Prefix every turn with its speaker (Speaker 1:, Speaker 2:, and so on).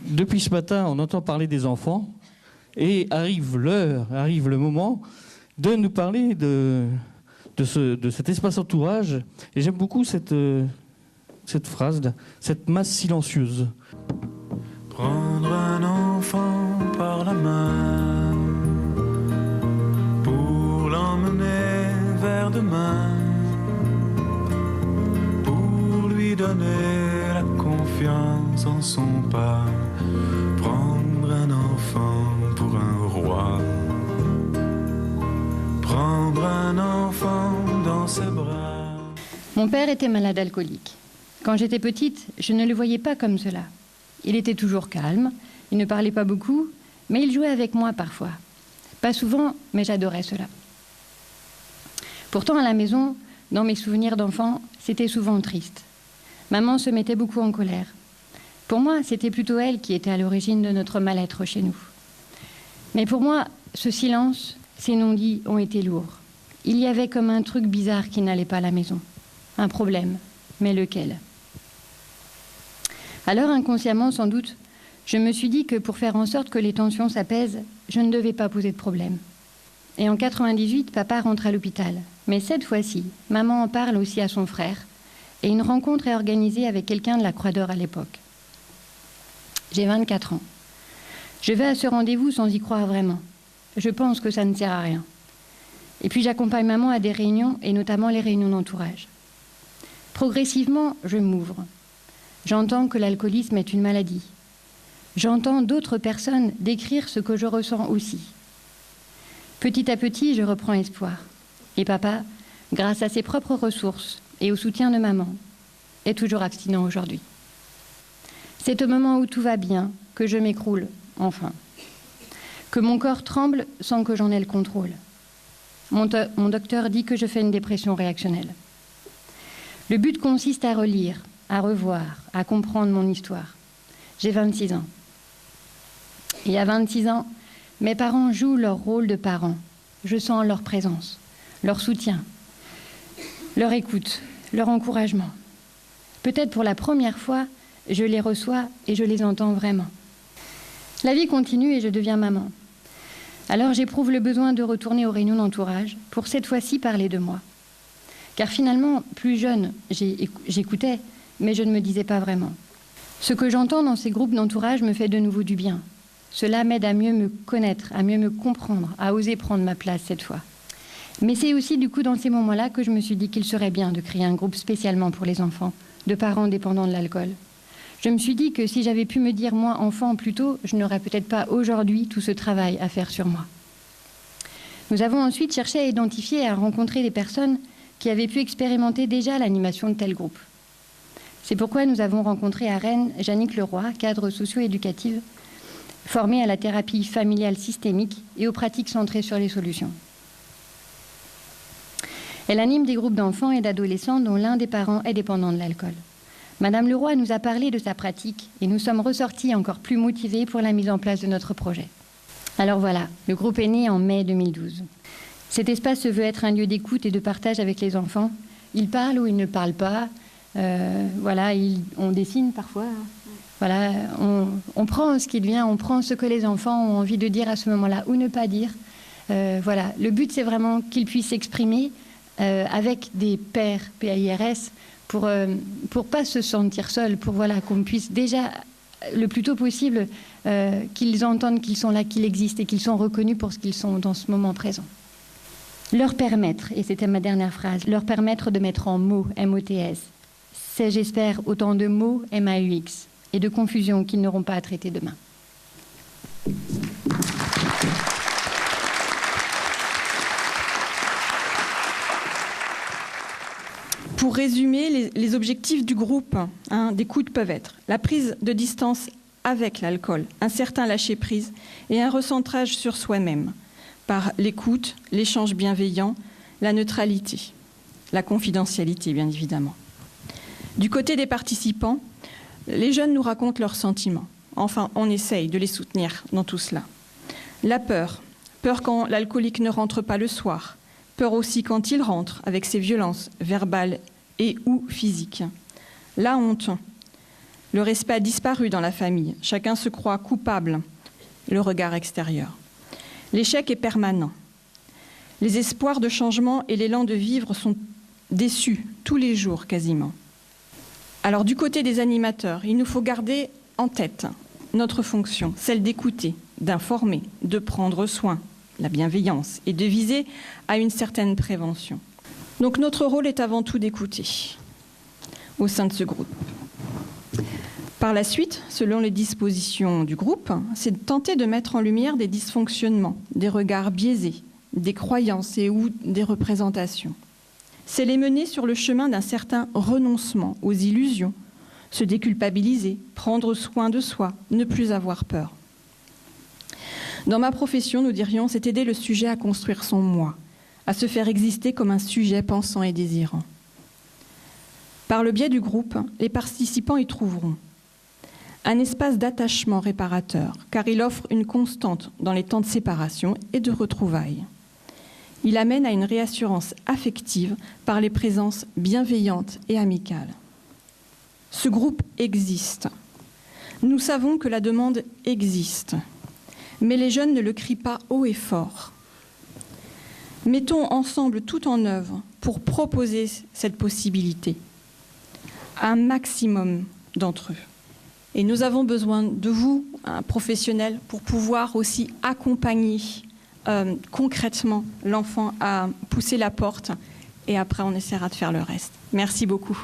Speaker 1: depuis ce matin, on entend parler des enfants et arrive le moment de nous parler de cet espace entourage. Et j'aime beaucoup cette phrase, cette masse silencieuse.
Speaker 2: Prendre un enfant par la main pour l'emmener vers demain, pour lui donner la confiance en son pas. Prendre un enfant pour un roi, prendre un enfant dans ses bras.
Speaker 3: Mon père était malade alcoolique. Quand j'étais petite, je ne le voyais pas comme cela. Il était toujours calme, il ne parlait pas beaucoup, mais il jouait avec moi parfois. Pas souvent, mais j'adorais cela. Pourtant, à la maison, dans mes souvenirs d'enfant, c'était souvent triste. Maman se mettait beaucoup en colère. Pour moi, c'était plutôt elle qui était à l'origine de notre mal-être chez nous. Mais pour moi, ce silence, ces non-dits ont été lourds. Il y avait comme un truc bizarre qui n'allait pas à la maison. Un problème, mais lequel ? Alors, inconsciemment, sans doute, je me suis dit que pour faire en sorte que les tensions s'apaisent, je ne devais pas poser de problème. Et en 98, papa rentre à l'hôpital. Mais cette fois-ci, maman en parle aussi à son frère. Et une rencontre est organisée avec quelqu'un de la Croix d'Or à l'époque. J'ai 24 ans. Je vais à ce rendez-vous sans y croire vraiment. Je pense que ça ne sert à rien. Et puis j'accompagne maman à des réunions, et notamment les réunions d'entourage. Progressivement, je m'ouvre. J'entends que l'alcoolisme est une maladie. J'entends d'autres personnes décrire ce que je ressens aussi. Petit à petit, je reprends espoir. Et papa, grâce à ses propres ressources et au soutien de maman, est toujours abstinent aujourd'hui. C'est au moment où tout va bien que je m'écroule, enfin. Que mon corps tremble sans que j'en ai le contrôle. Mon docteur dit que je fais une dépression réactionnelle. Le but consiste à relire, à revoir, à comprendre mon histoire. J'ai 26 ans. Et à 26 ans, mes parents jouent leur rôle de parents. Je sens leur présence, leur soutien, leur écoute, leur encouragement. Peut-être pour la première fois, je les reçois et je les entends vraiment. La vie continue et je deviens maman. Alors j'éprouve le besoin de retourner aux réunions d'entourage pour cette fois-ci parler de moi. Car finalement, plus jeune, j'écoutais, mais je ne me disais pas vraiment. Ce que j'entends dans ces groupes d'entourage me fait de nouveau du bien. Cela m'aide à mieux me connaître, à mieux me comprendre, à oser prendre ma place cette fois. Mais c'est aussi du coup dans ces moments-là que je me suis dit qu'il serait bien de créer un groupe spécialement pour les enfants, de parents dépendants de l'alcool. Je me suis dit que si j'avais pu me dire moi enfant plus tôt, je n'aurais peut-être pas aujourd'hui tout ce travail à faire sur moi. Nous avons ensuite cherché à identifier et à rencontrer des personnes qui avaient pu expérimenter déjà l'animation de tel groupe. C'est pourquoi nous avons rencontré à Rennes Jannick Leroy, cadre socio-éducative, formée à la thérapie familiale systémique et aux pratiques centrées sur les solutions. Elle anime des groupes d'enfants et d'adolescents dont l'un des parents est dépendant de l'alcool. Madame Leroy nous a parlé de sa pratique et nous sommes ressortis encore plus motivés pour la mise en place de notre projet. Alors voilà, le groupe est né en mai 2012. Cet espace se veut être un lieu d'écoute et de partage avec les enfants. Ils parlent ou ils ne parlent pas. On dessine parfois. Voilà, on prend ce qui vient, on prend ce que les enfants ont envie de dire à ce moment-là ou ne pas dire. Voilà, le but c'est vraiment qu'ils puissent s'exprimer avec des pairs PAIRS pour pas se sentir seuls, pour voilà qu'on puisse déjà le plus tôt possible qu'ils entendent qu'ils sont là, qu'ils existent et qu'ils sont reconnus pour ce qu'ils sont dans ce moment présent. Leur permettre, et c'était ma dernière phrase, leur permettre de mettre en mots, M-O-T-S. C'est, j'espère, autant de mots, M-A-U-X, et de confusion qu'ils n'auront pas à traiter demain.
Speaker 4: Pour résumer, les objectifs du groupe d'écoute peuvent être la prise de distance avec l'alcool, un certain lâcher-prise et un recentrage sur soi-même, par l'écoute, l'échange bienveillant, la neutralité, la confidentialité, bien évidemment. Du côté des participants, les jeunes nous racontent leurs sentiments. Enfin, on essaye de les soutenir dans tout cela. La peur quand l'alcoolique ne rentre pas le soir, peur aussi quand il rentre avec ses violences verbales et ou physiques. La honte, Le respect a disparu dans la famille. Chacun se croit coupable. Le regard extérieur. L'échec est permanent. Les espoirs de changement et l'élan de vivre sont déçus tous les jours quasiment. Alors du côté des animateurs, il nous faut garder en tête notre fonction, celle d'écouter, d'informer, de prendre soin, la bienveillance et de viser à une certaine prévention. Donc notre rôle est avant tout d'écouter au sein de ce groupe. Par la suite, selon les dispositions du groupe, c'est de tenter de mettre en lumière des dysfonctionnements, des regards biaisés, des croyances et ou des représentations. C'est les mener sur le chemin d'un certain renoncement aux illusions, se déculpabiliser, prendre soin de soi, ne plus avoir peur. Dans ma profession, nous dirions, c'est aider le sujet à construire son moi, à se faire exister comme un sujet pensant et désirant. Par le biais du groupe, les participants y trouveront un espace d'attachement réparateur, car il offre une constante dans les temps de séparation et de retrouvailles. Il amène à une réassurance affective par les présences bienveillantes et amicales. Ce groupe existe. Nous savons que la demande existe, mais les jeunes ne le crient pas haut et fort. Mettons ensemble tout en œuvre pour proposer cette possibilité à un maximum d'entre eux. Et nous avons besoin de vous, professionnels, pour pouvoir aussi accompagner concrètement l'enfant à pousser la porte. Et après, on essaiera de faire le reste. Merci beaucoup.